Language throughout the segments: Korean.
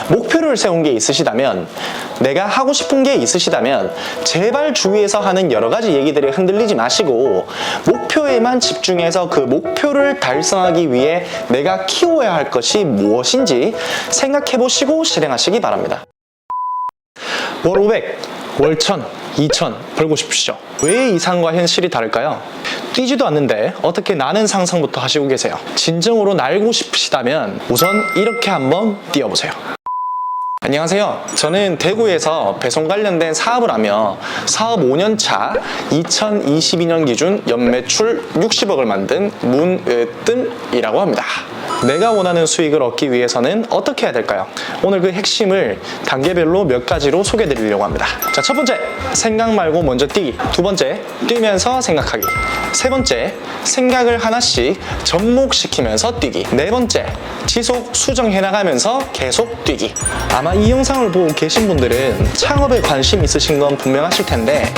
목표를 세운 게 있으시다면, 내가 하고 싶은 게 있으시다면 제발 주위에서 하는 여러 가지 얘기들에 흔들리지 마시고 목표에만 집중해서 그 목표를 달성하기 위해 내가 키워야 할 것이 무엇인지 생각해 보시고 실행하시기 바랍니다. 월 500, 월 1000, 2000 벌고 싶으시죠? 왜 이상과 현실이 다를까요? 뛰지도 않는데 어떻게 나는 상상부터 하시고 계세요? 진정으로 날고 싶으시다면 우선 이렇게 한번 뛰어보세요. 안녕하세요. 저는 대구에서 배송 관련된 사업을 하며 사업 5년차 2022년 기준 연매출 60억을 만든 문으뜸이라고 합니다. 내가 원하는 수익을 얻기 위해서는 어떻게 해야 될까요? 오늘 그 핵심을 단계별로 몇 가지로 소개해 드리려고 합니다. 자, 첫 번째, 생각 말고 먼저 뛰기. 두 번째, 뛰면서 생각하기. 세 번째, 생각을 하나씩 접목시키면서 뛰기. 네 번째, 지속 수정해 나가면서 계속 뛰기. 아마 이 영상을 보고 계신 분들은 창업에 관심 있으신 건 분명하실 텐데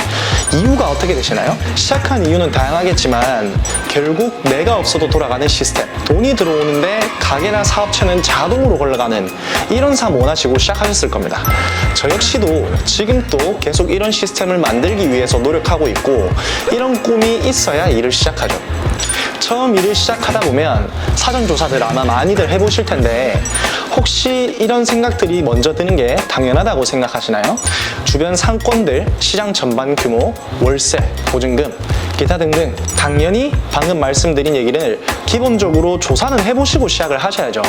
이유가 어떻게 되시나요? 시작한 이유는 다양하겠지만 결국 내가 없어도 돌아가는 시스템, 돈이 들어오는데 가게나 사업체는 자동으로 흘러가는 이런 삶 원하시고 시작하셨을 겁니다. 저 역시도 지금 또 계속 이런 시스템을 만들기 위해서 노력하고 있고 이런 꿈이 있어야 일을 시작하죠. 처음 일을 시작하다 보면 사전조사들 아마 많이들 해보실 텐데 혹시 이런 생각들이 먼저 드는 게 당연하다고 생각하시나요? 주변 상권들, 시장 전반 규모, 월세, 보증금, 기타 등등 당연히 방금 말씀드린 얘기를 기본적으로 조사는 해보시고 시작을 하셔야죠.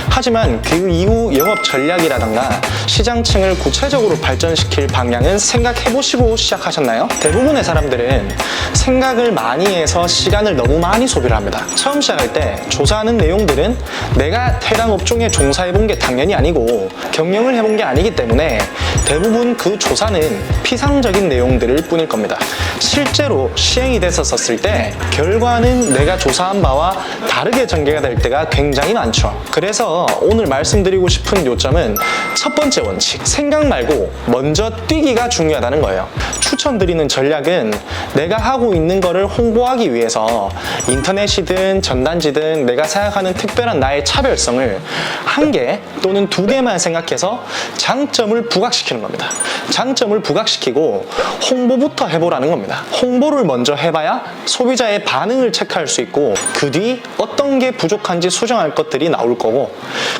하지만 그 이후 영업 전략이라던가 시장층을 구체적으로 발전시킬 방향은 생각해보시고 시작하셨나요? 대부분의 사람들은 생각을 많이 해서 시간을 너무 많이 소비를 합니다. 처음 시작할 때 조사하는 내용들은 내가 해당 업종에 종사해본 게 당연히 아니고 경영을 해본 게 아니기 때문에 대부분 그 조사는 피상적인 내용들일 뿐일 겁니다. 실제로 시행이 됐었을 때 결과는 내가 조사한 바와 다르게 전개가 될 때가 굉장히 많죠. 그래서 오늘 말씀드리고 싶은 요점은 첫 번째 원칙, 생각 말고 먼저 뛰기가 중요하다는 거예요. 추천드리는 전략은 내가 하고 있는 거를 홍보하기 위해서 인터넷이든 전단지든 내가 생각하는 특별한 나의 차별성을 한 개 또는 두 개만 생각해서 장점을 부각시키는 겁니다. 장점을 부각시키고 홍보부터 해보라는 겁니다. 홍보를 먼저 해봐야 소비자의 반응을 체크할 수 있고 그 뒤 어떤 게 부족한지 수정할 것들이 나올 거고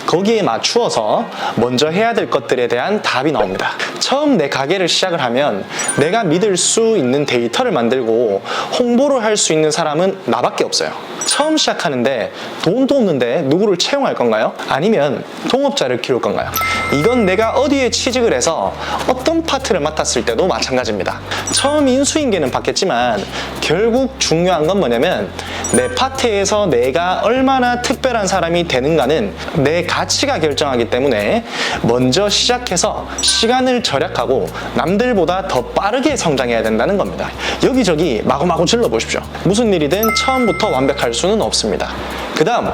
거기에 맞추어서 먼저 해야 될 것들에 대한 답이 나옵니다. 처음 내 가게를 시작을 하면 내가 믿을 수 있는 데이터를 만들고 홍보를 할 수 있는 사람은 나밖에 없어요. 처음 시작하는데 돈도 없는데 누구를 채용할 건가요? 아니면 동업자를 키울 건가요? 이건 내가 어디에 취직을 해서 어떤 파트를 맡았을 때도 마찬가지입니다. 처음 인수인계는 받겠지만 결국 중요한 건 뭐냐면 내 파트에서 내가 얼마나 특별한 사람이 되는가는 내 가치가 결정하기 때문에 먼저 시작해서 시간을 절약하고 남들보다 더 빠르게 성장해야 된다는 겁니다. 여기저기 마구마구 질러보십시오. 무슨 일이든 처음부터 완벽할 수는 없습니다. 그 다음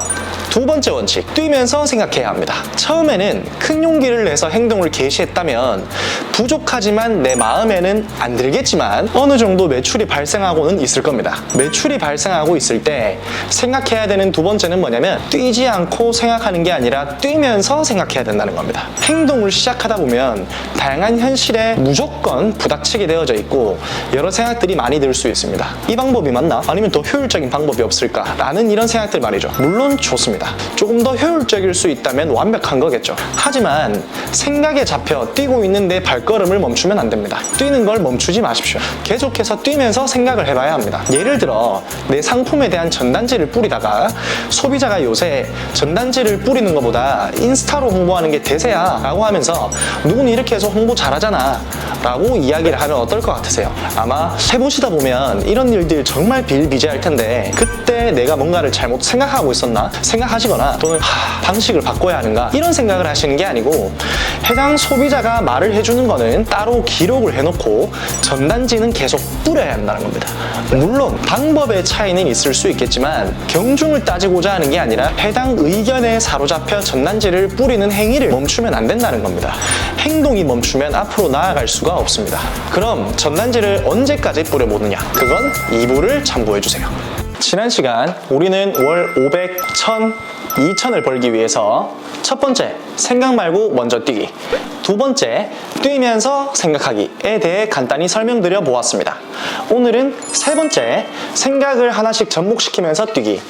두 번째 원칙, 뛰면서 생각해야 합니다. 처음에는 큰 용기를 내서 행동을 개시했다면 부족하지만 내 마음에는 안 들겠지만 어느 정도 매출이 발생하고는 있을 겁니다. 매출이 발생하고 있을 때 생각해야 되는 두 번째는 뭐냐면 뛰지 않고 생각하는 게 아니라 뛰면서 생각해야 된다는 겁니다. 행동을 시작하다 보면 다양한 현실에 무조건 부닥치게 되어져 있고 여러 생각들이 많이 들 수 있습니다. 이 방법이 맞나? 아니면 더 효율적인 방법이 없을까? 라는 이런 생각들 말이죠. 물론 좋습니다. 조금 더 효율적일 수 있다면 완벽한 거겠죠. 하지만 생각에 잡혀 뛰고 있는데 발걸음을 멈추면 안 됩니다. 뛰는 걸 멈추지 마십시오. 계속해서 뛰면서 생각을 해봐야 합니다. 예를 들어 내 상품에 대한 전단지를 뿌리다가 소비자가 요새 전단지를 뿌리는 것보다 인스타로 홍보하는 게 대세야 라고 하면서 누구는 이렇게 해서 홍보 잘하잖아 라고 이야기를 하면 어떨 것 같으세요? 아마 해보시다 보면 이런 일들 정말 비일비재할 텐데 그때 내가 뭔가를 잘못 생각하고 있었나? 생각하시거나 또는 방식을 바꿔야 하는가? 이런 생각을 하시는 게 아니고 해당 소비자가 말을 해주는 거는 따로 기록을 해놓고 전단지는 계속 뿌려야 한다는 겁니다. 물론 방법의 차이는 있을 수 있겠지만 경중을 따지고자 하는 게 아니라 해당 의견에 사로잡혀 전단지를 뿌리는 행위를 멈추면 안 된다는 겁니다. 행동이 멈추면 앞으로 나아갈 수가 없습니다. 그럼 전단지를 언제까지 뿌려보느냐? 그건 2부를 참고해주세요. 지난 시간 우리는 월 500, 1000, 2,000을 벌기 위해서 첫 번째, 생각 말고 먼저 뛰기. 두 번째, 뛰면서 생각하기에 대해 간단히 설명드려 보았습니다. 오늘은 세 번째, 생각을 하나씩 접목시키면서 뛰기.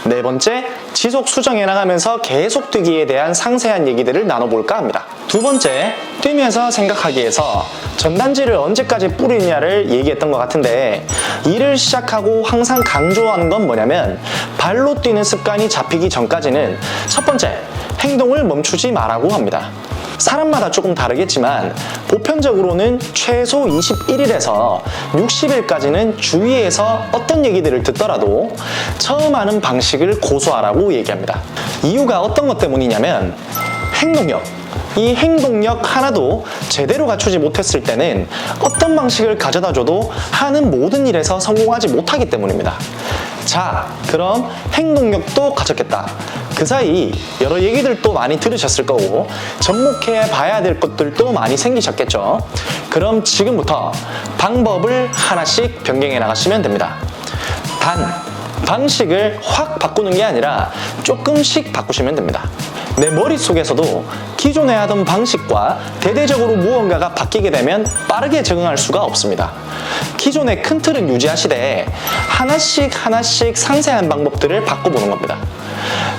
네 번째, 지속 수정해 나가면서 계속 뛰기에 대한 상세한 얘기들을 나눠볼까 합니다. 두 번째, 뛰면서 생각하기에서 전단지를 언제까지 뿌리느냐를 얘기했던 것 같은데, 일을 시작하고 항상 강조하는 건 뭐냐면 발로 뛰는 습관이 잡히기 전까지는 첫 번째, 행동을 멈추지 말라고 합니다. 사람마다 조금 다르겠지만 보편적으로는 최소 21일에서 60일까지는 주위에서 어떤 얘기들을 듣더라도 처음 하는 방식을 고수하라고 얘기합니다. 이유가 어떤 것 때문이냐면 행동력, 이 행동력 하나도 제대로 갖추지 못했을 때는 어떤 방식을 가져다 줘도 하는 모든 일에서 성공하지 못하기 때문입니다. 자, 그럼 행동력도 갖췄겠다. 그 사이 여러 얘기들도 많이 들으셨을 거고 접목해 봐야 될 것들도 많이 생기셨겠죠. 그럼 지금부터 방법을 하나씩 변경해 나가시면 됩니다. 단, 방식을 확 바꾸는 게 아니라 조금씩 바꾸시면 됩니다. 내 머릿속에서도 기존에 하던 방식과 대대적으로 무언가가 바뀌게 되면 빠르게 적응할 수가 없습니다. 기존의 큰 틀은 유지하시되 하나씩 상세한 방법들을 바꿔보는 겁니다.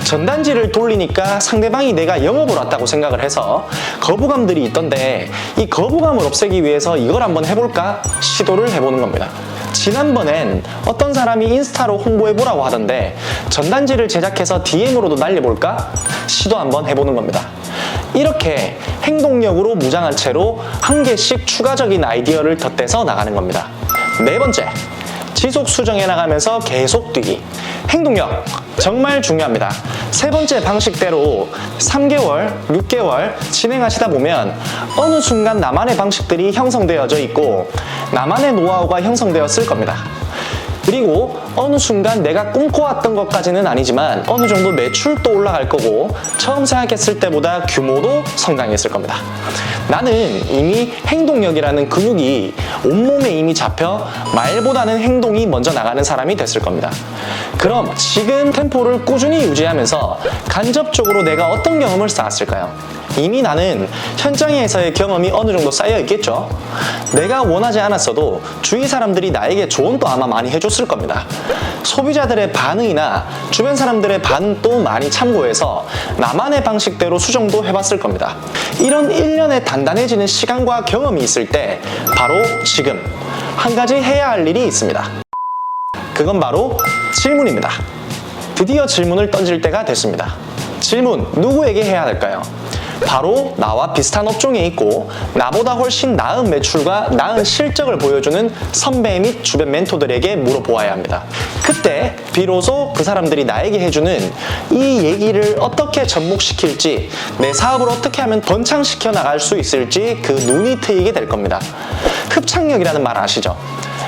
전단지를 돌리니까 상대방이 내가 영업을 왔다고 생각을 해서 거부감들이 있던데 이 거부감을 없애기 위해서 이걸 한번 해볼까? 시도를 해보는 겁니다. 지난번엔 어떤 사람이 인스타로 홍보해보라고 하던데 전단지를 제작해서 DM으로도 날려볼까? 시도 한번 해보는 겁니다. 이렇게 행동력으로 무장한 채로 한 개씩 추가적인 아이디어를 덧대서 나가는 겁니다. 네 번째, 지속 수정해 나가면서 계속 뛰기. 행동력 정말 중요합니다. 세 번째 방식대로 3개월, 6개월 진행하시다 보면 어느 순간 나만의 방식들이 형성되어져 있고 나만의 노하우가 형성되었을 겁니다. 그리고 어느 순간 내가 꿈꿔왔던 것까지는 아니지만 어느 정도 매출도 올라갈 거고 처음 생각했을 때보다 규모도 성장했을 겁니다. 나는 이미 행동력이라는 근육이 온몸에 이미 잡혀 말보다는 행동이 먼저 나가는 사람이 됐을 겁니다. 그럼 지금 템포를 꾸준히 유지하면서 간접적으로 내가 어떤 경험을 쌓았을까요? 이미 나는 현장에서의 경험이 어느 정도 쌓여 있겠죠. 내가 원하지 않았어도 주위 사람들이 나에게 조언도 아마 많이 해줬을 겁니다. 소비자들의 반응이나 주변 사람들의 반응도 많이 참고해서 나만의 방식대로 수정도 해봤을 겁니다. 이런 1년에 단단해지는 시간과 경험이 있을 때 바로 지금 한 가지 해야 할 일이 있습니다. 그건 바로 질문입니다. 드디어 질문을 던질 때가 됐습니다. 질문, 누구에게 해야 할까요? 바로 나와 비슷한 업종에 있고 나보다 훨씬 나은 매출과 나은 실적을 보여주는 선배 및 주변 멘토들에게 물어보아야 합니다. 그때 비로소 그 사람들이 나에게 해주는 이 얘기를 어떻게 접목시킬지, 내 사업을 어떻게 하면 번창시켜 나갈 수 있을지 그 눈이 트이게 될 겁니다. 흡착력이라는 말 아시죠?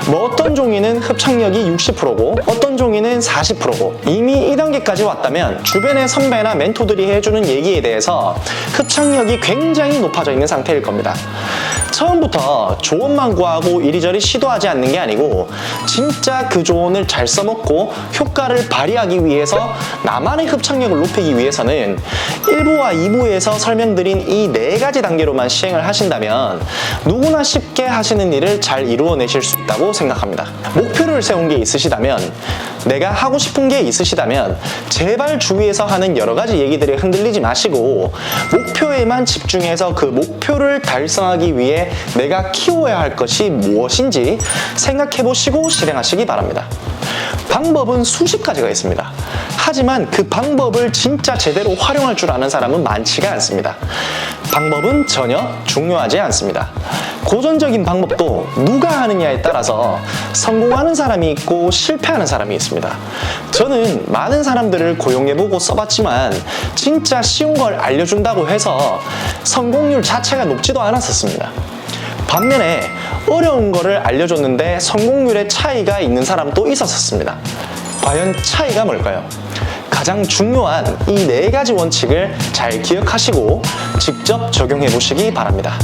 뭐 어떤 종이는 흡착력이 60%고 어떤 종이는 40%고 이미 2단계까지 왔다면 주변의 선배나 멘토들이 해주는 얘기에 대해서 흡착력이 굉장히 높아져 있는 상태일 겁니다. 처음부터 조언만 구하고 이리저리 시도하지 않는 게 아니고 진짜 그 조언을 잘 써먹고 효과를 발휘하기 위해서 나만의 흡착력을 높이기 위해서는 1부와 2부에서 설명드린 이 4가지 단계로만 시행을 하신다면 누구나 쉽게 하시는 일을 잘 이루어내실 수 있다고 생각합니다. 목표를 세운 게 있으시다면, 내가 하고 싶은 게 있으시다면 제발 주위에서 하는 여러 가지 얘기들에 흔들리지 마시고 목표에만 집중해서 그 목표를 달성하기 위해 내가 키워야 할 것이 무엇인지 생각해 보시고 실행하시기 바랍니다. 방법은 수십 가지가 있습니다. 하지만 그 방법을 진짜 제대로 활용할 줄 아는 사람은 많지가 않습니다. 방법은 전혀 중요하지 않습니다. 고전적인 방법도 누가 하느냐에 따라서 성공하는 사람이 있고 실패하는 사람이 있습니다. 저는 많은 사람들을 고용해보고 써봤지만 진짜 쉬운 걸 알려준다고 해서 성공률 자체가 높지도 않았었습니다. 반면에 어려운 거를 알려줬는데 성공률의 차이가 있는 사람도 있었습니다. 과연 차이가 뭘까요? 가장 중요한 이 4가지 원칙을 잘 기억하시고 직접 적용해 보시기 바랍니다.